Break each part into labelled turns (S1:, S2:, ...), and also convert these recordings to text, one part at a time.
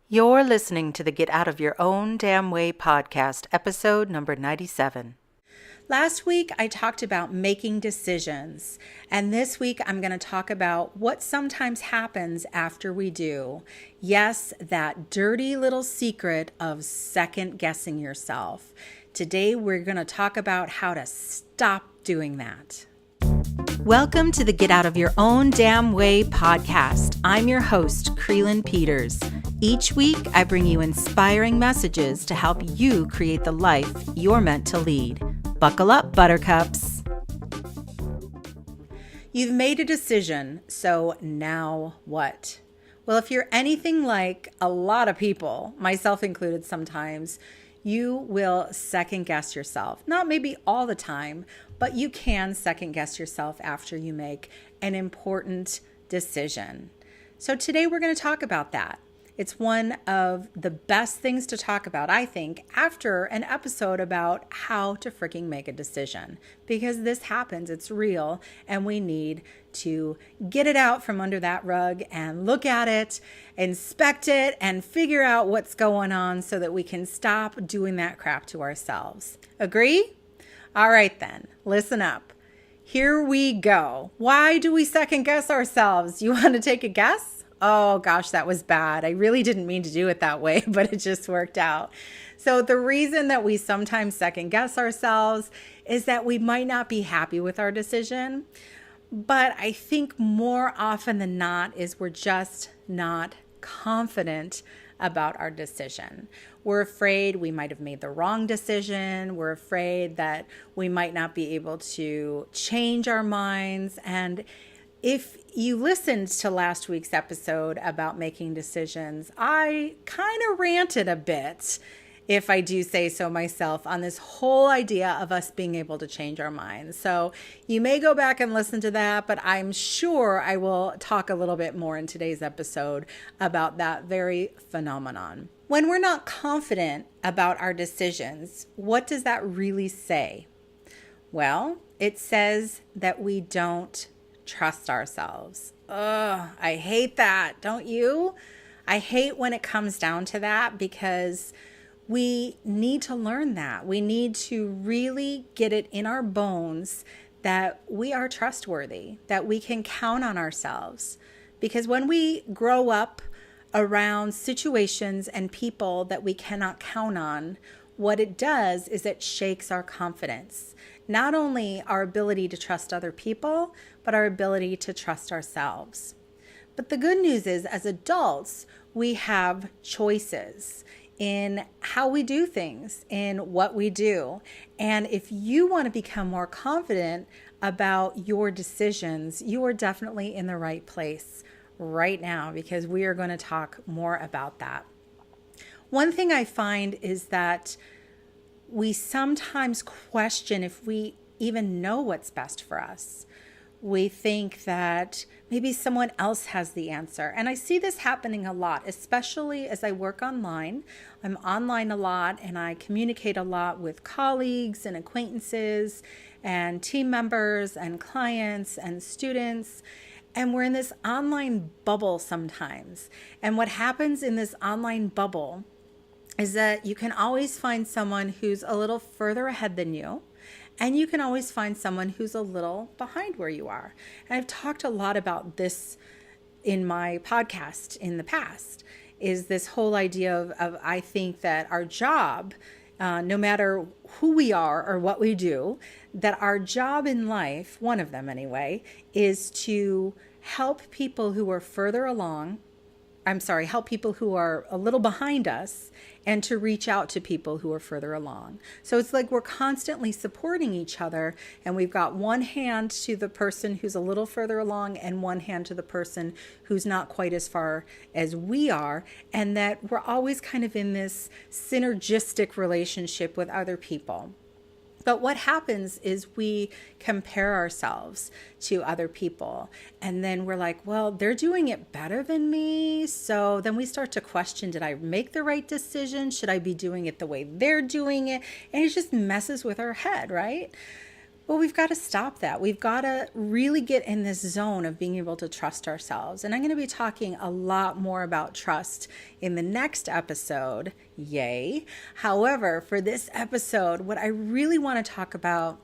S1: You're listening to the Get Out of Your Own Damn Way podcast, episode number 97. Last week, I talked about making decisions, and this week, I'm going to talk about what sometimes happens after we do. Yes, that dirty little secret of second guessing yourself. Today, we're going to talk about how to stop doing that. Welcome to the Get Out of Your Own Damn Way podcast. I'm your host, Krylyn Peters. Each week, I bring you inspiring messages to help you create the life you're meant to lead. Buckle up, buttercups. You've made a decision, so now what? Well, if you're anything like a lot of people, myself included sometimes, you will second guess yourself. Not maybe all the time, but you can second guess yourself after you make an important decision. So today we're going to talk about that. It's one of the best things to talk about, I think, after an episode about how to freaking make a decision. Because this happens, it's real, and we need to get it out from under that rug and look at it, inspect it, and figure out what's going on so that we can stop doing that crap to ourselves. Agree? All right then, listen up. Here we go. Why do we second guess ourselves? You want to take a guess? Oh gosh, that was bad. I really didn't mean to do it that way, but it just worked out. So the reason that we sometimes second guess ourselves is that we might not be happy with our decision. But I think more often than not is we're just not confident about our decision. We're afraid we might have made the wrong decision. We're afraid that we might not be able to change our minds. And if you listened to last week's episode about making decisions, I kind of ranted a bit, if I do say so myself, on this whole idea of us being able to change our minds. So you may go back and listen to that, but I'm sure I will talk a little bit more in today's episode about that very phenomenon. When we're not confident about our decisions, what does that really say? Well, it says that we don't trust ourselves. Ugh, I hate that. Don't you? I hate when it comes down to that because we need to learn that. We need to really get it in our bones that we are trustworthy, that we can count on ourselves. Because when we grow up around situations and people that we cannot count on, what it does is it shakes our confidence. Not only our ability to trust other people, but our ability to trust ourselves. But the good news is, as adults, we have choices in how we do things, in what we do. And if you want to become more confident about your decisions, you are definitely in the right place right now, because we are going to talk more about that. One thing I find is that we sometimes question if we even know what's best for us. We think that maybe someone else has the answer. And I see this happening a lot, especially as I work online. I'm online a lot and I communicate a lot with colleagues and acquaintances and team members and clients and students. And we're in this online bubble sometimes. And what happens in this online bubble is that you can always find someone who's a little further ahead than you, and you can always find someone who's a little behind where you are. And I've talked a lot about this in my podcast in the past, is this whole idea of I think that our job, no matter who we are or what we do, that our job in life, one of them anyway, is to help people who are further along, help people who are a little behind us, and to reach out to people who are further along. So it's like we're constantly supporting each other, and we've got one hand to the person who's a little further along and one hand to the person who's not quite as far as we are, and that we're always kind of in this synergistic relationship with other people. But what happens is we compare ourselves to other people, and then we're like, well, they're doing it better than me. So then we start to question, did I make the right decision? Should I be doing it the way they're doing it? And it just messes with our head, right? Well, we've got to stop that. We've got to really get in this zone of being able to trust ourselves. And I'm going to be talking a lot more about trust in the next episode. Yay. However, for this episode, what I really want to talk about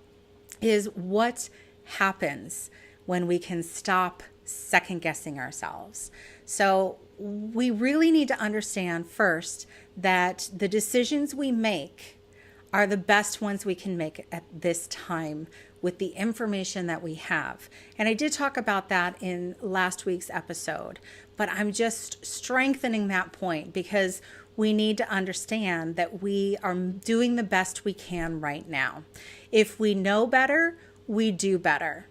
S1: is what happens when we can stop second guessing ourselves. So we really need to understand first that the decisions we make are the best ones we can make at this time with the information that we have. And I did talk about that in last week's episode, but I'm just strengthening that point because we need to understand that we are doing the best we can right now. If we know better, we do better.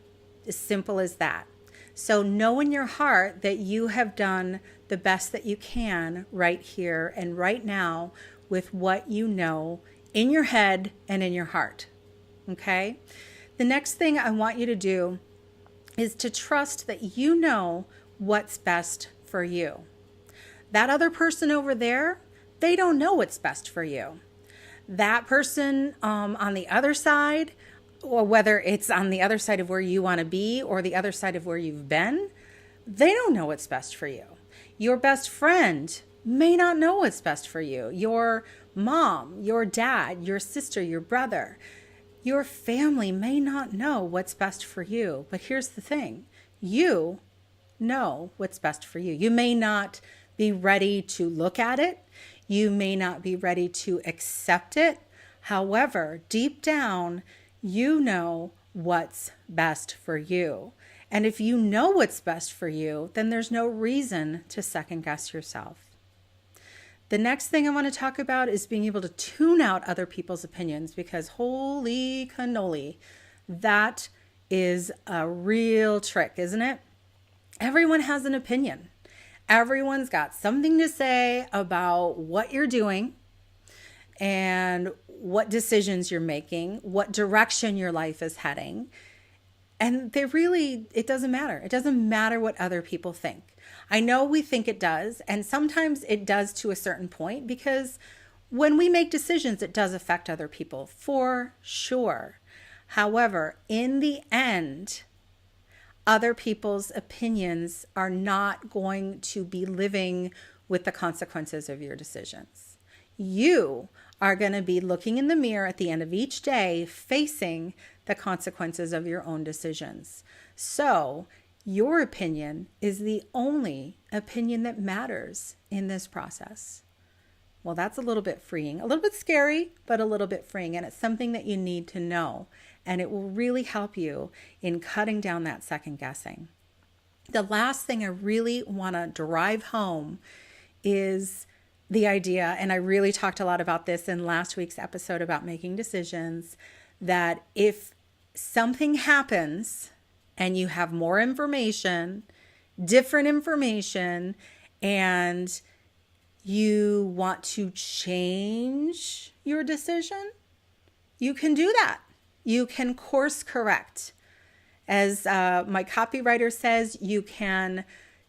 S1: As simple as that. So know in your heart that you have done the best that you can right here and right now with what you know in your head and in your heart. Okay? The next thing I want you to do is to trust that you know what's best for you. That other person over there, they don't know what's best for you. That person on the other side, or whether it's on the other side of where you want to be or the other side of where you've been, they don't know what's best for you. Your best friend may not know what's best for you. Your mom, your dad, your sister, your brother, your family may not know what's best for you. But here's the thing. You know what's best for you. You may not be ready to look at it. You may not be ready to accept it. However, deep down, you know what's best for you. And if you know what's best for you, then there's no reason to second guess yourself. The next thing I want to talk about is being able to tune out other people's opinions, because holy cannoli, that is a real trick, isn't it? Everyone has an opinion. Everyone's got something to say about what you're doing and what decisions you're making, what direction your life is heading. And it doesn't matter. It doesn't matter what other people think. I know we think it does, and sometimes it does to a certain point, because when we make decisions, it does affect other people, for sure. However, in the end, other people's opinions are not going to be living with the consequences of your decisions. You are going to be looking in the mirror at the end of each day, facing the consequences of your own decisions. So your opinion is the only opinion that matters in this process. Well, that's a little bit freeing, a little bit scary, but a little bit freeing. And it's something that you need to know. And it will really help you in cutting down that second guessing. The last thing I really want to drive home is the idea, and I really talked a lot about this in last week's episode about making decisions, that if something happens and you have more information, different information, and you want to change your decision, you can do that. You can course correct. As my copywriter says, you can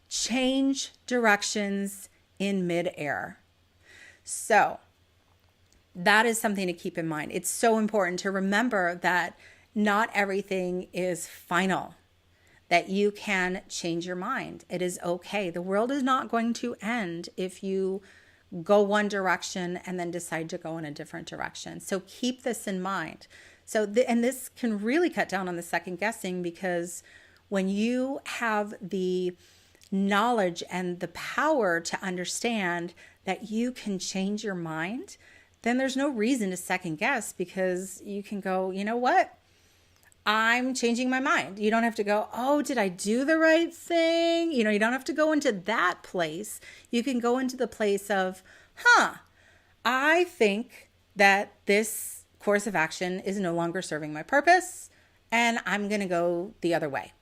S1: change directions in midair. So that is something to keep in mind. It's so important to remember that not everything is final, that you can change your mind. It is okay. The world is not going to end if you go one direction and then decide to go in a different direction. So keep this in mind. And this can really cut down on the second guessing, because when you have the knowledge and the power to understand that you can change your mind, then there's no reason to second guess, because you can go, you know what? I'm changing my mind. You don't have to go, oh, did I do the right thing? You don't have to go into that place. You can go into the place of, I think that this course of action is no longer serving my purpose, and I'm going to go the other way.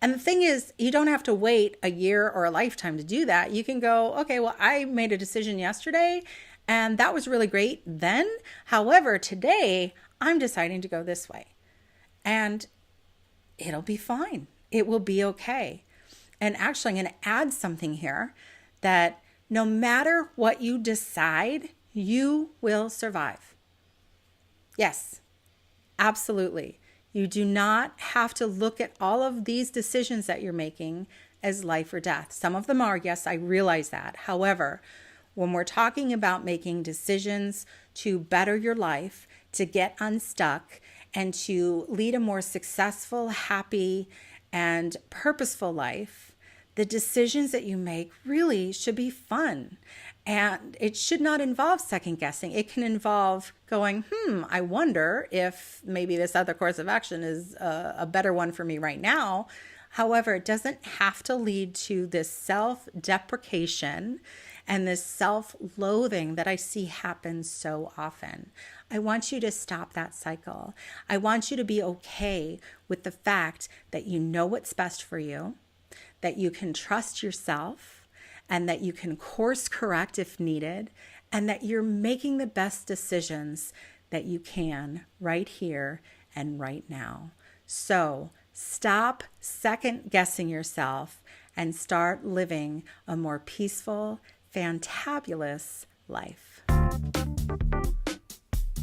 S1: And the thing is, you don't have to wait a year or a lifetime to do that. You can go, okay, well, I made a decision yesterday and that was really great then. However, today I'm deciding to go this way, and it'll be fine. It will be okay. And actually, I'm going to add something here, that no matter what you decide, you will survive. Yes, absolutely. You do not have to look at all of these decisions that you're making as life or death. Some of them are, yes, I realize that. However, when we're talking about making decisions to better your life, to get unstuck, and to lead a more successful, happy, and purposeful life, the decisions that you make really should be fun. And it should not involve second guessing. It can involve going, I wonder if maybe this other course of action is a better one for me right now. However, it doesn't have to lead to this self-deprecation and this self-loathing that I see happen so often. I want you to stop that cycle. I want you to be okay with the fact that you know what's best for you, that you can trust yourself, and that you can course correct if needed, and that you're making the best decisions that you can right here and right now. So stop second guessing yourself and start living a more peaceful, fantabulous life.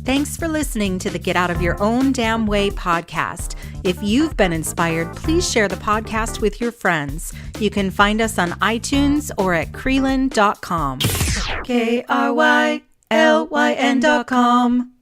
S1: Thanks for listening to the Get Out of Your Own Damn Way podcast. If you've been inspired, please share the podcast with your friends. You can find us on iTunes or at Krylyn.com. KRYLYN.com.